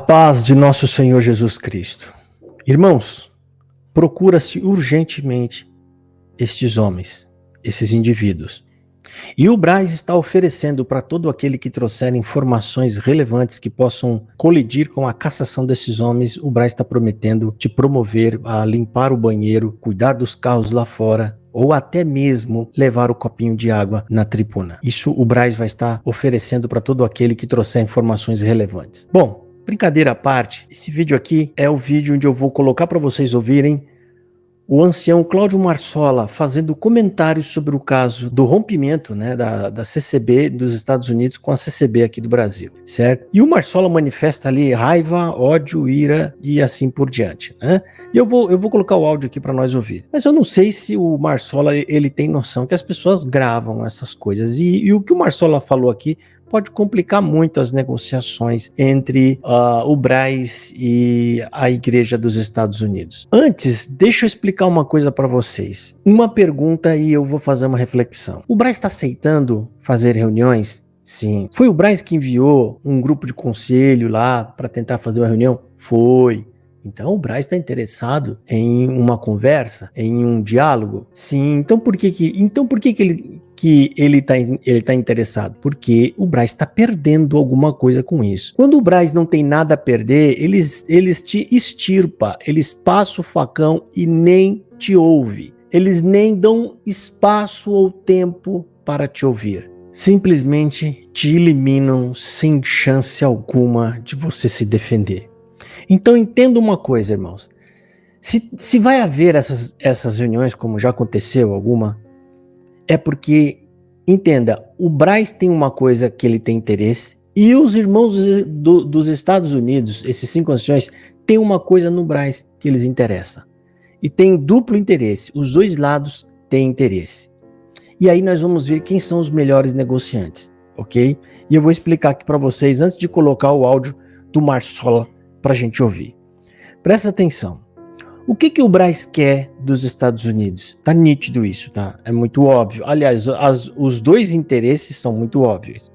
paz de nosso Senhor Jesus Cristo. Irmãos, procura-se urgentemente estes homens, esses indivíduos. E o Braz está oferecendo para todo aquele que trouxer informações relevantes que possam colidir com a cassação desses homens, o Braz está prometendo te promover a limpar o banheiro, cuidar dos carros lá fora, ou até mesmo levar o copinho de água na tribuna. Isso o Braz vai estar oferecendo para todo aquele que trouxer informações relevantes. Bom, brincadeira à parte, esse vídeo aqui é o vídeo onde eu vou colocar para vocês ouvirem o ancião Cláudio Marsola fazendo comentários sobre o caso do rompimento, né, da CCB dos Estados Unidos com a CCB aqui do Brasil, certo? E o Marsola manifesta ali raiva, ódio, ira e assim por diante, né? E eu vou colocar o áudio aqui para nós ouvir. Mas eu não sei se o Marsola ele tem noção que as pessoas gravam essas coisas e o que o Marsola falou aqui pode complicar muito as negociações entre o Braz e a Igreja dos Estados Unidos. Antes, deixa eu explicar uma coisa para vocês. Uma pergunta e eu vou fazer uma reflexão. O Braz está aceitando fazer reuniões? Sim. Foi o Braz que enviou um grupo de conselho lá para tentar fazer uma reunião? Foi. Então o Braz está interessado em uma conversa, em um diálogo? Sim. Então por que ele tá interessado? Porque o Braz está perdendo alguma coisa com isso. Quando o Braz não tem nada a perder, eles te extirpa, eles passam o facão e nem te ouve. Eles nem dão espaço ou tempo para te ouvir. Simplesmente te eliminam sem chance alguma de você se defender. Então entenda uma coisa, irmãos. Se vai haver essas reuniões, como já aconteceu alguma, é porque, entenda, o Braz tem uma coisa que ele tem interesse e os irmãos dos Estados Unidos, esses 5 anciões, têm uma coisa no Braz que eles interessam. E tem duplo interesse, os dois lados têm interesse. E aí nós vamos ver quem são os melhores negociantes, ok? E eu vou explicar aqui para vocês antes de colocar o áudio do Marsola para a gente ouvir. Presta atenção. O que o Braz quer dos Estados Unidos? Tá nítido isso, tá? É muito óbvio. Aliás, os dois interesses são muito óbvios.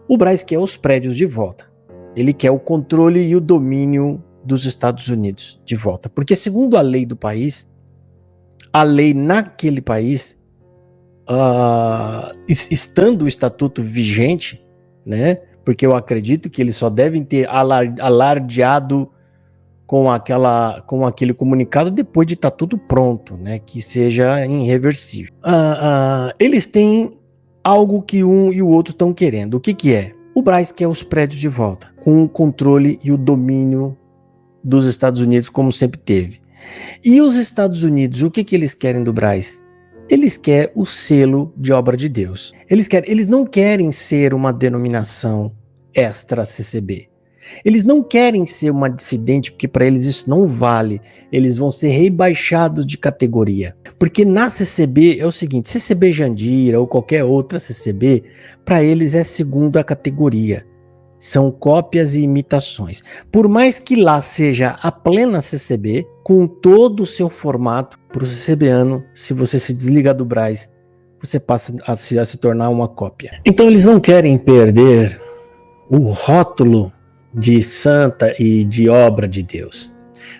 O Braz quer os prédios de volta. Ele quer o controle e o domínio dos Estados Unidos de volta. Porque segundo a lei do país, a lei naquele país, estando o estatuto vigente, né? Porque eu acredito que eles só devem ter alardeado com aquele comunicado depois de estar tudo pronto, né? Que seja irreversível. Eles têm algo que um e o outro estão querendo. O que é? O Braz quer os prédios de volta, com o controle e o domínio dos Estados Unidos, como sempre teve. E os Estados Unidos, o que eles querem do Braz? Eles querem o selo de obra de Deus. Eles não querem ser uma denominação extra CCB. Eles não querem ser uma dissidente, porque para eles isso não vale. Eles vão ser rebaixados de categoria. Porque na CCB é o seguinte, CCB Jandira ou qualquer outra CCB, para eles é segunda categoria. São cópias e imitações. Por mais que lá seja a plena CCB, com todo o seu formato, para o CCBano, se você se desligar do Braz, você passa a se tornar uma cópia. Então eles não querem perder o rótulo de santa e de obra de Deus.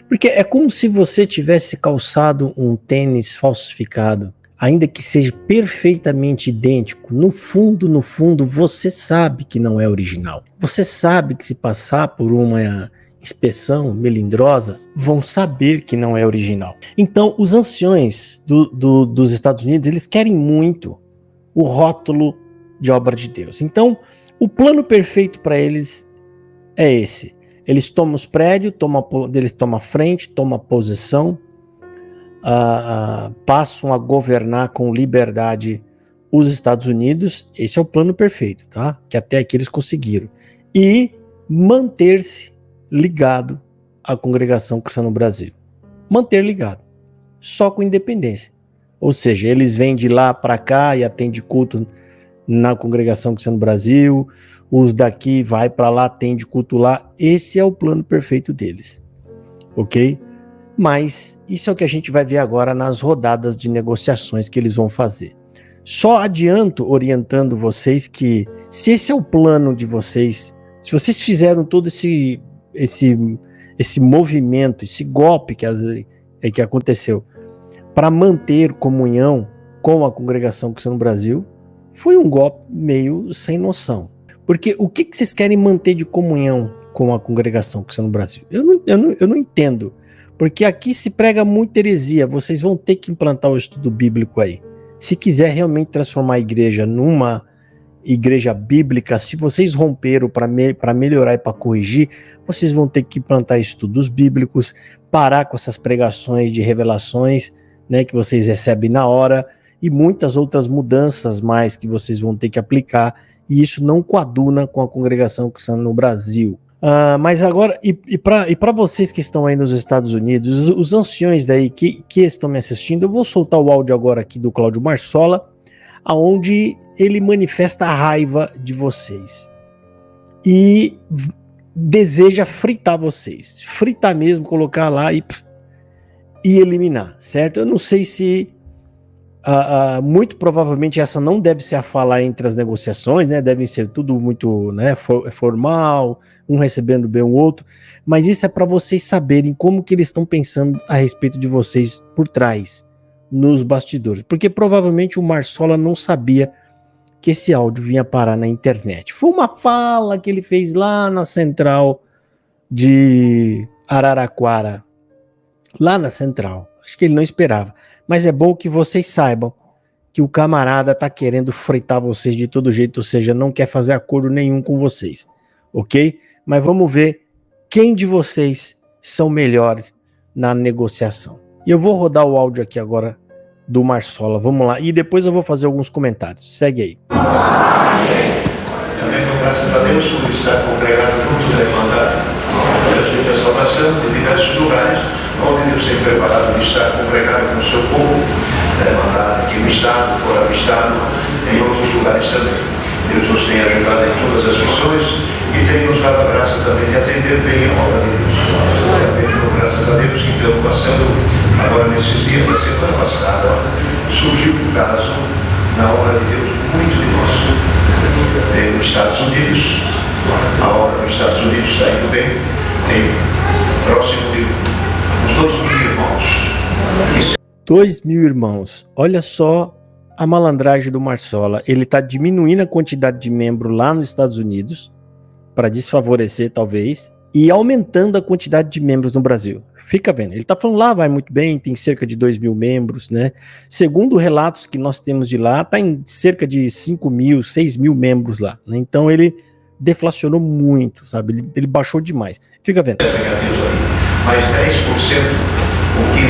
Porque é como se você tivesse calçado um tênis falsificado, ainda que seja perfeitamente idêntico, no fundo, você sabe que não é original. Você sabe que se passar por uma inspeção melindrosa, vão saber que não é original. Então, os anciões dos Estados Unidos, eles querem muito o rótulo de obra de Deus. Então, o plano perfeito para eles é esse. Eles tomam os prédios, eles tomam a frente, tomam a posição, passam a governar com liberdade os Estados Unidos. Esse é o plano perfeito, tá? Que até aqui eles conseguiram. E manter-se ligado à congregação cristã no Brasil. Manter ligado. Só com independência. Ou seja, eles vêm de lá para cá e atendem culto na congregação cristã no Brasil. Os daqui vai para lá, atende culto lá. Esse é o plano perfeito deles. Ok? Mas isso é o que a gente vai ver agora nas rodadas de negociações que eles vão fazer. Só adianto orientando vocês que se esse é o plano de vocês, se vocês fizeram todo esse esse movimento, esse golpe que aconteceu para manter comunhão com a Congregação Cristã no Brasil foi um golpe meio sem noção. Porque o que vocês querem manter de comunhão com a Congregação Cristã no Brasil? Eu não entendo. Porque aqui se prega muita heresia. Vocês vão ter que implantar o estudo bíblico aí. Se quiser realmente transformar a igreja numa igreja bíblica, se vocês romperam para melhorar e para corrigir, vocês vão ter que implantar estudos bíblicos, parar com essas pregações de revelações, né, que vocês recebem na hora, e muitas outras mudanças mais que vocês vão ter que aplicar, e isso não coaduna com a Congregação Cristã no Brasil. Mas agora, e para vocês que estão aí nos Estados Unidos, os anciões daí que estão me assistindo, eu vou soltar o áudio agora aqui do Cláudio Marsola, aonde ele manifesta a raiva de vocês e deseja fritar vocês, fritar mesmo, colocar lá e eliminar, certo? Eu não sei se muito provavelmente essa não deve ser a fala entre as negociações, né? Devem ser tudo muito, né, formal, um recebendo bem o outro, mas isso é para vocês saberem como que eles estão pensando a respeito de vocês por trás, nos bastidores, porque provavelmente o Marsola não sabia que esse áudio vinha parar na internet. Foi uma fala que ele fez lá na central de Araraquara, lá na central. Acho que ele não esperava. Mas é bom que vocês saibam que o camarada tá querendo fritar vocês de todo jeito, ou seja, não quer fazer acordo nenhum com vocês, ok? Mas vamos ver quem de vocês são melhores na negociação. E eu vou rodar o áudio aqui agora do Marsola, vamos lá, e depois eu vou fazer alguns comentários. Segue aí. Também dou graças a Deus por estar congregado junto da Irmandade, transmite a salvação de diversos lugares, onde Deus tem preparado de estar congregado com o seu povo, da Irmandade aqui no Estado, fora do Estado, em outros lugares também. Deus nos tem ajudado em todas as missões e tem nos dado a graça também de atender bem a obra de Deus. Também dou graças a Deus que estamos passando agora nesses dias da semana passada, surgiu um caso na obra de Deus muito de nós. Nos Estados Unidos, a obra nos Estados Unidos está indo bem, tem próximo de uns 2.000 irmãos. 2.000 irmãos, olha só a malandragem do Marsola. Ele está diminuindo a quantidade de membros lá nos Estados Unidos, para desfavorecer talvez, e aumentando a quantidade de membros no Brasil. Fica vendo, ele tá falando lá, vai muito bem, tem cerca de 2.000 membros, né? Segundo relatos que nós temos de lá, tá em cerca de 5.000, 6.000 membros lá, né? Então ele deflacionou muito, sabe? Ele baixou demais. Fica vendo. Mas 10% ou 15%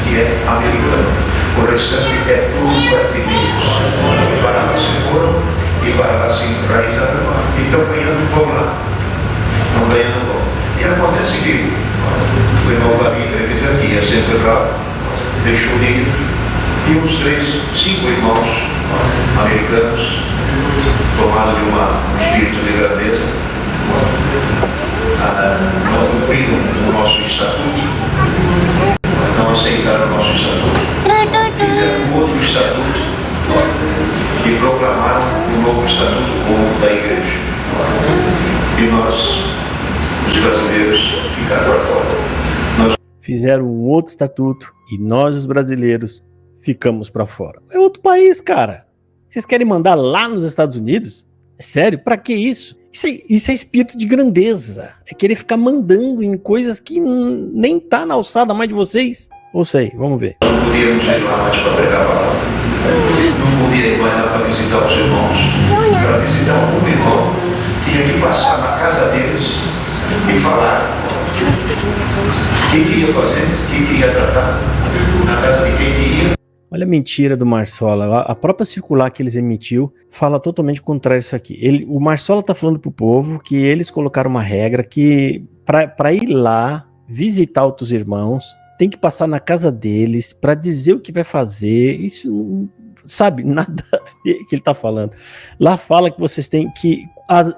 que é americano. O restante é tudo brasileiros. E para lá se foram, e para lá se enraizaram, e estão ganhando pão lá. Estão ganhando pão. E acontece que o irmão da minha entrevista aqui é sempre lá, deixou de ir, e uns 5 irmãos americanos, tomados de um espírito de grandeza, não cumpriram o nosso estatuto, não aceitaram o nosso estatuto, fizeram outro estatuto e proclamaram um novo estatuto como o da igreja. E nós, os brasileiros, ficaram para fora. Fizeram um outro estatuto e nós, os brasileiros, ficamos para fora. É outro país, cara. Vocês querem mandar lá nos Estados Unidos? É sério? Para que isso? Isso é espírito de grandeza. É querer ficar mandando em coisas que nem tá na alçada mais de vocês. Ou sei, vamos ver. Não podíamos ir lá mais para pregar a palavra. Não podia ir mais lá para visitar os irmãos. Para visitar algum irmão, tinha que passar na casa deles e falar o que ia fazer, o que ia tratar, na casa de quem ia. Olha a mentira do Marsola. A própria circular que eles emitiu fala totalmente contrário a isso aqui. O Marsola está falando para o povo que eles colocaram uma regra que para ir lá visitar outros irmãos, tem que passar na casa deles para dizer o que vai fazer. Isso, sabe, nada a ver que ele está falando. Lá fala que vocês têm que...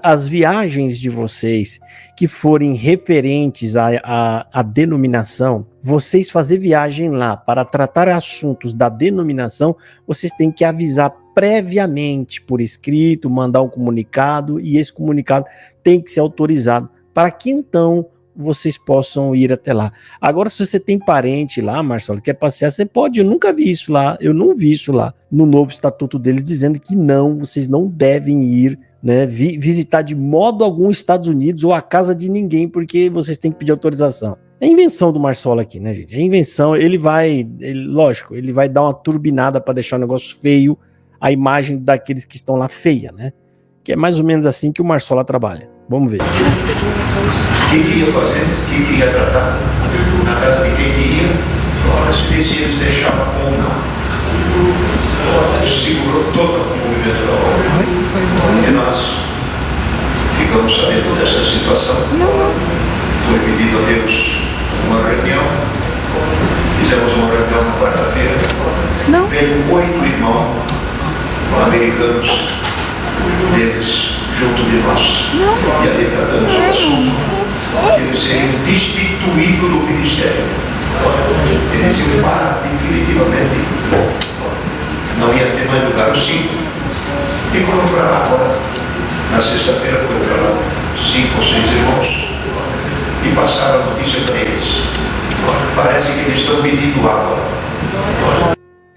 As viagens de vocês que forem referentes à denominação, vocês fazer viagem lá para tratar assuntos da denominação, vocês têm que avisar previamente por escrito, mandar um comunicado, e esse comunicado tem que ser autorizado para que então vocês possam ir até lá. Agora, se você tem parente lá, Marcelo, quer passear, você pode. Eu nunca vi isso lá, eu não vi isso lá no novo estatuto deles, dizendo que não, vocês não devem ir, né, visitar de modo algum os Estados Unidos ou a casa de ninguém, porque vocês têm que pedir autorização. É invenção do Marsola aqui, né, gente? É invenção, lógico, ele vai dar uma turbinada para deixar o negócio feio, a imagem daqueles que estão lá feia, né? Que é mais ou menos assim que o Marsola trabalha. Vamos ver. O que ia fazer, o que ia tratar, na casa de quem queria, se eles deixavam ou não. Segurou todo o movimento da obra. E nós ficamos sabendo dessa situação. Foi pedido a Deus uma reunião. Fizemos uma reunião na quarta-feira. Veio 8 irmãos americanos deles junto de nós. E ali tratamos o assunto que eles seriam destituídos do ministério. Eles iam parar definitivamente. Não ia ter mais lugar os 5. E foram para lá agora. Na sexta-feira foram para lá 5 ou 6 irmãos e passaram a notícia para eles. Parece que eles estão pedindo água.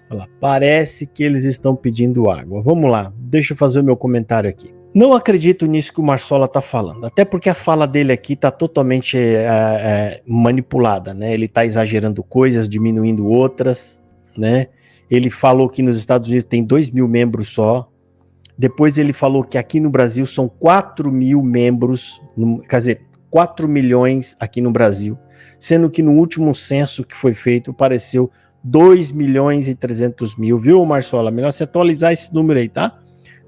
Olha lá, parece que eles estão pedindo água. Vamos lá, deixa eu fazer o meu comentário aqui. Não acredito nisso que o Marsola está falando, até porque a fala dele aqui está totalmente manipulada, né? Ele está exagerando coisas, diminuindo outras, né? Ele falou que nos Estados Unidos tem 2 mil membros só. Depois ele falou que aqui no Brasil são 4 mil membros, quer dizer, 4 milhões aqui no Brasil, sendo que no último censo que foi feito apareceu 2 milhões e 300 mil, viu, Marsola? Melhor você atualizar esse número aí, tá?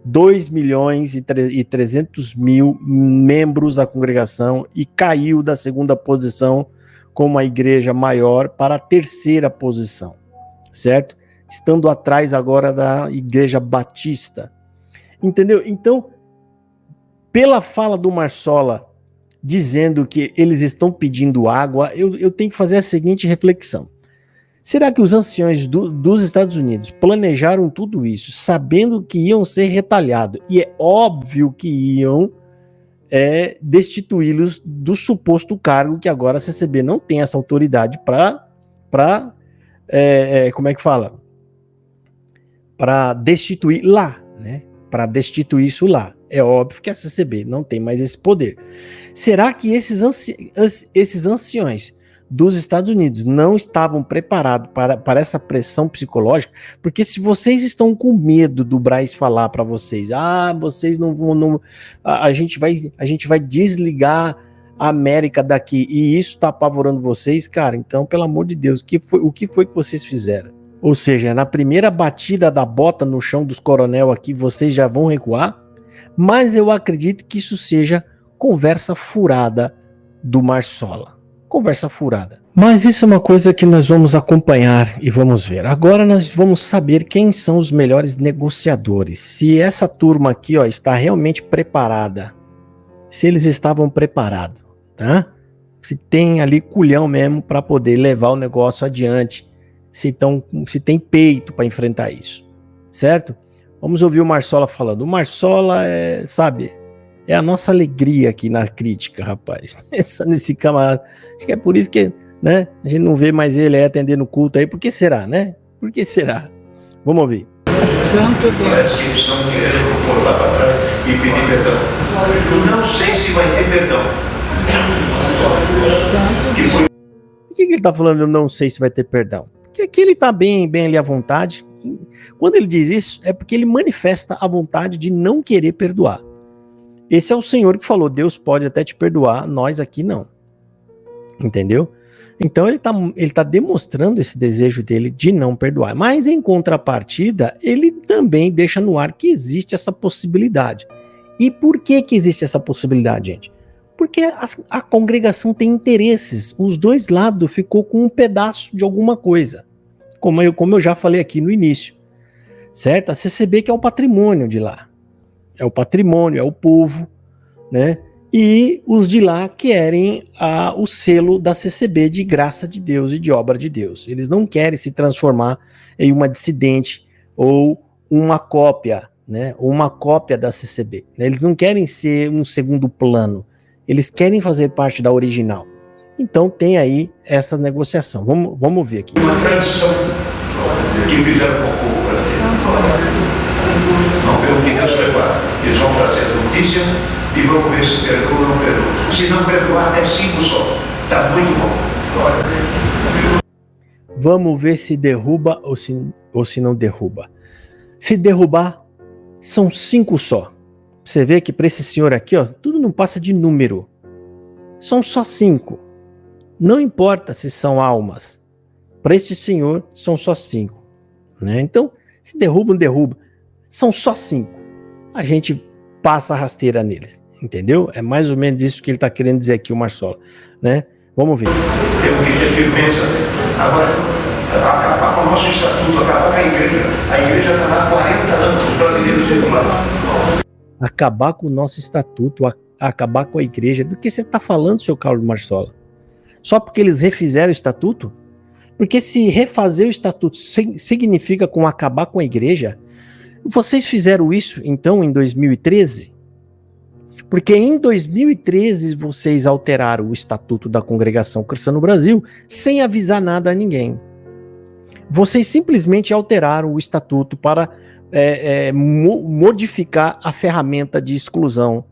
2 milhões e 300 mil membros da congregação e caiu da segunda posição como a igreja maior para a terceira posição, certo? Estando atrás agora da Igreja Batista. Entendeu? Então, pela fala do Marsola, dizendo que eles estão pedindo água, eu tenho que fazer a seguinte reflexão. Será que os anciões dos Estados Unidos planejaram tudo isso, sabendo que iam ser retalhados? E é óbvio que iam destituí-los do suposto cargo, que agora a CCB não tem essa autoridade para como é que fala? Para destituir lá, né? Para destituir isso lá. É óbvio que a CCB não tem mais esse poder. Será que esses anciões dos Estados Unidos não estavam preparados para essa pressão psicológica? Porque se vocês estão com medo do Braz falar para vocês, vocês não vão, a gente vai desligar a América daqui, e isso está apavorando vocês, cara, então, pelo amor de Deus, o que foi que vocês fizeram? Ou seja, na primeira batida da bota no chão dos coronel aqui, vocês já vão recuar? Mas eu acredito que isso seja conversa furada do Marsola. Conversa furada. Mas isso é uma coisa que nós vamos acompanhar e vamos ver. Agora nós vamos saber quem são os melhores negociadores. Se essa turma aqui, ó, está realmente preparada. Se eles estavam preparados, tá? Se tem ali culhão mesmo para poder levar o negócio adiante. Se tem peito para enfrentar isso, certo? Vamos ouvir o Marsola falando. O Marsola é a nossa alegria aqui na crítica, rapaz. Pensa nesse camarada. Acho que é por isso que, né, a gente não vê mais ele aí atendendo culto aí. Por que será, né? Por que será? Vamos ouvir. Santo Deus. Parece que eles estão querendo voltar para trás e pedir perdão. Não sei se vai ter perdão. Santo. Por que ele está falando? Eu não sei se vai ter perdão. Porque aqui ele está bem ali à vontade. Quando ele diz isso, é porque ele manifesta a vontade de não querer perdoar. Esse é o Senhor que falou, Deus pode até te perdoar, nós aqui não. Entendeu? Então ele tá demonstrando esse desejo dele de não perdoar. Mas em contrapartida, ele também deixa no ar que existe essa possibilidade. E por que existe essa possibilidade, gente? Porque a congregação tem interesses. Os dois lados ficou com um pedaço de alguma coisa. Como eu já falei aqui no início. Certo? A CCB que é o patrimônio de lá. É o patrimônio, é o povo, né? E os de lá querem o selo da CCB de graça de Deus e de obra de Deus. Eles não querem se transformar em uma dissidente ou uma cópia, né? Uma cópia da CCB. Eles não querem ser um segundo plano. Eles querem fazer parte da original. Então tem aí essa negociação. Vamos ver aqui. Uma tradição que fizeram com o povo brasileiro. Vamos ver o que Deus prepara. Eles vão trazer notícia e vamos ver se perdoa ou não perdoa. Se não perdoar, é 5 só. Está muito bom. Vamos ver se derruba ou se não derruba. Se derrubar, são 5 só. Você vê que para esse senhor aqui, ó, tudo não passa de número. São só 5. Não importa se são almas. Para este senhor, são só 5. Né? Então, se derruba ou não derruba, são só 5. A gente passa a rasteira neles. Entendeu? É mais ou menos isso que ele está querendo dizer aqui, o Marsola. Né? Vamos ver. Temos que ter firmeza. Agora, acabar com o nosso estatuto, acabar com a igreja. A igreja está lá há 40 anos, os brasileiros circulando. Acabar com o nosso estatuto, acabar com a igreja. Do que você está falando, seu Carlos Marsola? Só porque eles refizeram o estatuto? Porque se refazer o estatuto significa com acabar com a igreja, vocês fizeram isso, então, em 2013? Porque em 2013 vocês alteraram o estatuto da Congregação Cristã no Brasil sem avisar nada a ninguém. Vocês simplesmente alteraram o estatuto para modificar a ferramenta de exclusão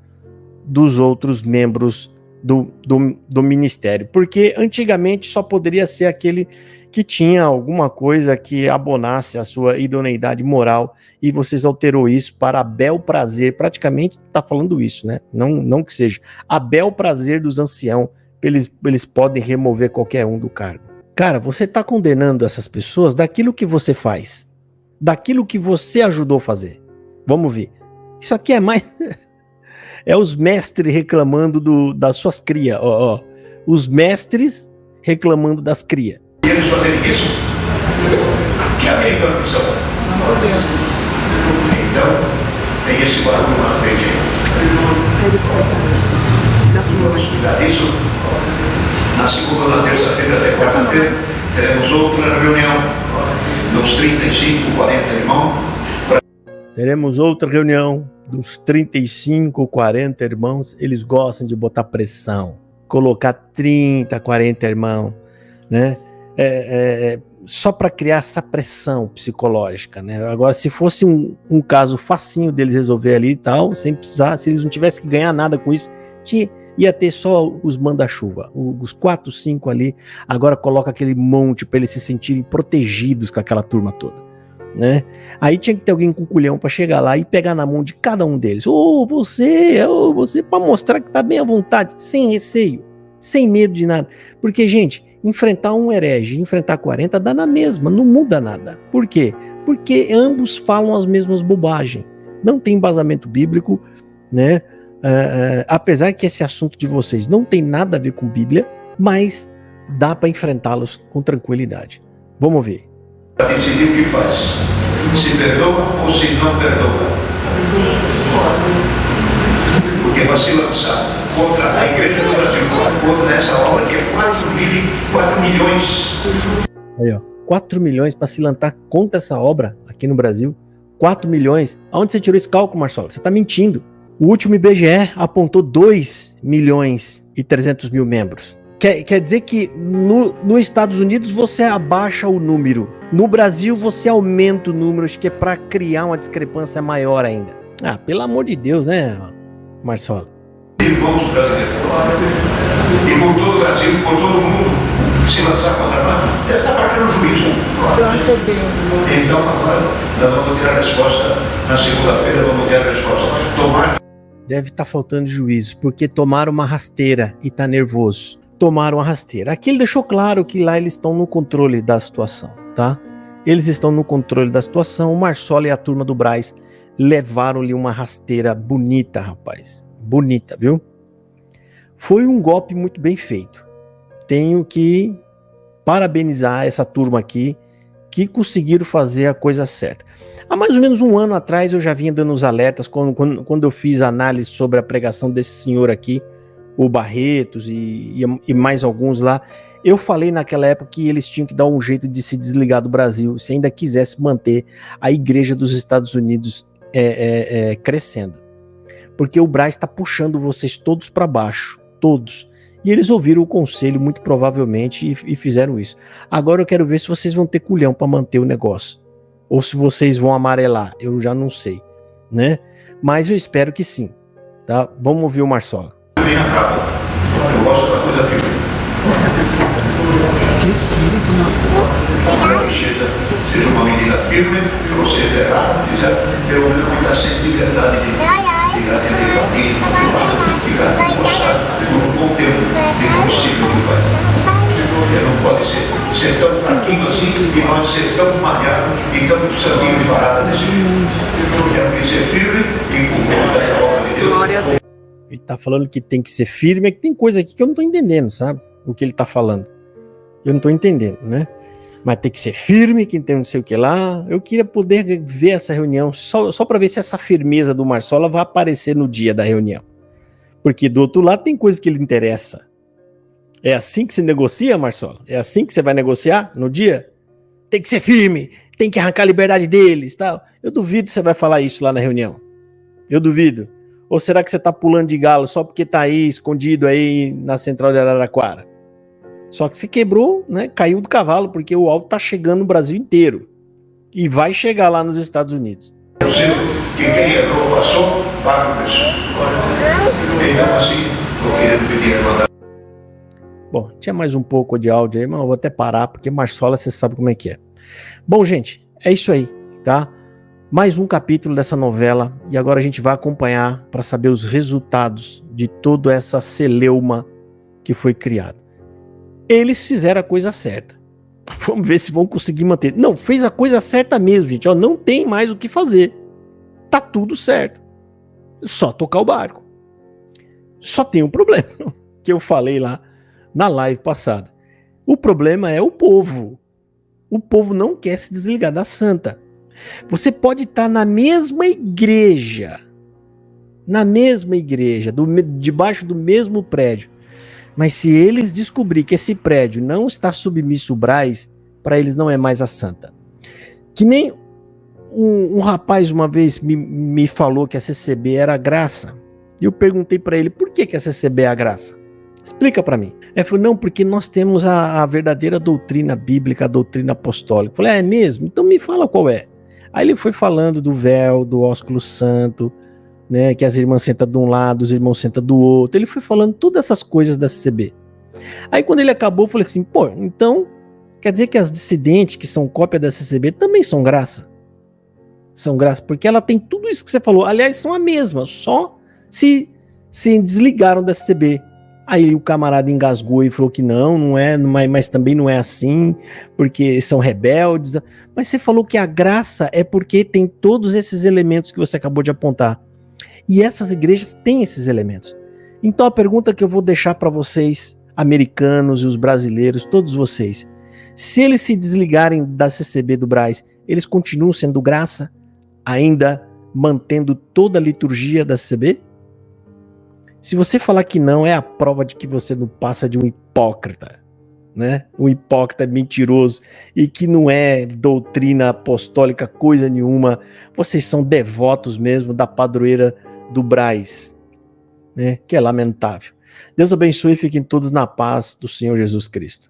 dos outros membros do ministério. Porque antigamente só poderia ser aquele que tinha alguma coisa que abonasse a sua idoneidade moral, e vocês alterou isso para a bel prazer, praticamente está falando isso, né? Não que seja, a bel prazer dos anciãos, eles podem remover qualquer um do cargo. Cara, você está condenando essas pessoas daquilo que você faz, daquilo que você ajudou a fazer. Vamos ver. Isso aqui é mais... é os mestres reclamando das suas crias, ó. Os mestres reclamando das crias. E eles fazerem isso? Que americano que são? Então, tem esse barulho na frente aí. Vamos cuidar disso. Na segunda ou na terça-feira até quarta-feira, teremos outra reunião dos 35, 40 irmãos. Teremos outra reunião dos 35, 40 irmãos. Eles gostam de botar pressão. Colocar 30, 40 irmãos, né? Só para criar essa pressão psicológica, né? Agora, se fosse um caso facinho deles resolver ali e tal, sem precisar, se eles não tivessem que ganhar nada com isso, ia ter só os manda-chuva, os 4, 5 ali. Agora coloca aquele monte para eles se sentirem protegidos com aquela turma toda, né? Aí tinha que ter alguém com culhão para chegar lá e pegar na mão de cada um deles. Você, para mostrar que tá bem à vontade, sem receio, sem medo de nada. Porque, gente, enfrentar um herege, enfrentar 40 dá na mesma, não muda nada. Por quê? Porque ambos falam as mesmas bobagens. Não tem embasamento bíblico, né? Apesar que esse assunto de vocês não tem nada a ver com Bíblia, mas dá para enfrentá-los com tranquilidade. Vamos ver. Para decidir o que faz. Se perdoa ou se não perdoa. Porque vai se lançar contra a Igreja do Brasil, contra essa obra que é 4 milhões. Aí, ó, 4 milhões para se lançar contra essa obra aqui no Brasil. 4 milhões. Aonde você tirou esse cálculo, Marcelo? Você está mentindo. O último IBGE apontou 2 milhões e 300 mil membros. Quer dizer que nos Estados Unidos você abaixa o número. No Brasil você aumenta o número, acho que é para criar uma discrepância maior ainda. Ah, pelo amor de Deus, né, Marcelo? Irmãos brasileiros. E por todo o Brasil, por todo o mundo, se lançar contra nós, deve estar marcando juízo. Então agora nós vamos ter a resposta na segunda-feira, vamos ter a resposta. Deve estar faltando juízo, porque tomaram uma rasteira e tá nervoso. Tomaram uma rasteira. Aqui ele deixou claro que lá eles estão no controle da situação, tá? Eles estão no controle da situação. O Marsola e a turma do Braz levaram-lhe uma rasteira bonita, rapaz. Bonita, viu? Foi um golpe muito bem feito. Tenho que parabenizar essa turma aqui que conseguiram fazer a coisa certa. Há mais ou menos um ano atrás eu já vinha dando os alertas quando eu fiz análise sobre a pregação desse senhor aqui, o Barretos e mais alguns lá. Eu falei naquela época que eles tinham que dar um jeito de se desligar do Brasil se ainda quisesse manter a igreja dos Estados Unidos crescendo. Porque o Braz está puxando vocês todos para baixo, todos. E eles ouviram o conselho, muito provavelmente, e fizeram isso. Agora eu quero ver se vocês vão ter culhão para manter o negócio. Ou se vocês vão amarelar, eu já não sei, né? Mas eu espero que sim, tá? Vamos ouvir o Marsola. Vem a cabo. Eu gosto da coisa firme. Que espírito, não. Que seja uma medida firme, você errar, fizer, pelo menos ficar sem liberdade de atender partido, ficar encostado por um bom tempo de princípio que vai. Ele não pode ser tão fraquinho assim e pode ser tão malhado e tão sanguinho de barata desse jeito. Tem que ser firme e com conta da obra de Deus. Glória a Deus. Ele tá falando que tem que ser firme, é que tem coisa aqui que eu não tô entendendo, sabe? O que ele tá falando. Eu não tô entendendo, né? Mas tem que ser firme, que tem não sei o que lá. Eu queria poder ver essa reunião só para ver se essa firmeza do Marsola vai aparecer no dia da reunião. Porque do outro lado tem coisa que lhe interessa. É assim que se negocia, Marsola? É assim que você vai negociar no dia? Tem que ser firme, tem que arrancar a liberdade deles, tal. Eu duvido que você vai falar isso lá na reunião. Eu duvido. Ou será que você tá pulando de galo só porque tá aí, escondido aí na central de Araraquara? Só que se quebrou, né? Caiu do cavalo, porque o álcool tá chegando no Brasil inteiro. E vai chegar lá nos Estados Unidos. Que quem errou passou, paga o preço. Então assim, eu queria pedir a mandar. Bom, tinha mais um pouco de áudio aí, mas eu vou até parar, porque Marsola você sabe como é que é. Bom, gente, é isso aí, tá? Mais um capítulo dessa novela, e agora a gente vai acompanhar para saber os resultados de toda essa celeuma que foi criada. Eles fizeram a coisa certa. Vamos ver se vão conseguir manter. Não, fez a coisa certa mesmo, gente. Ó, não tem mais o que fazer. Tá tudo certo. Só tocar o barco. Só tem um problema, que eu falei lá na live passada. O problema é o povo. O povo não quer se desligar da santa. Você pode estar na mesma igreja, debaixo do mesmo prédio, mas se eles descobrir que esse prédio não está submisso ao Braz, para eles não é mais a santa. Que nem um rapaz uma vez me falou que a CCB era a graça. E eu perguntei para ele, por que a CCB é a graça? Explica para mim. Ele falou, não, porque nós temos a verdadeira doutrina bíblica, a doutrina apostólica. Eu falei, é mesmo? Então me fala qual é. Aí ele foi falando do véu, do ósculo santo, né, que as irmãs sentam de um lado, os irmãos sentam do outro. Ele foi falando todas essas coisas da CCB. Aí quando ele acabou, eu falei assim, pô, então quer dizer que as dissidentes que são cópia da CCB também são graça? São graça, porque ela tem tudo isso que você falou. Aliás, são a mesma, só se desligaram da CCB. Aí o camarada engasgou e falou que não é, mas também não é assim, porque são rebeldes. Mas você falou que a graça é porque tem todos esses elementos que você acabou de apontar. E essas igrejas têm esses elementos. Então a pergunta que eu vou deixar para vocês, americanos e os brasileiros, todos vocês, se eles se desligarem da CCB do Braz, eles continuam sendo graça, ainda mantendo toda a liturgia da CCB? Se você falar que não, é a prova de que você não passa de um hipócrita, né? Um hipócrita mentiroso e que não é doutrina apostólica coisa nenhuma. Vocês são devotos mesmo da padroeira do Braz, né? Que é lamentável. Deus abençoe e fiquem todos na paz do Senhor Jesus Cristo.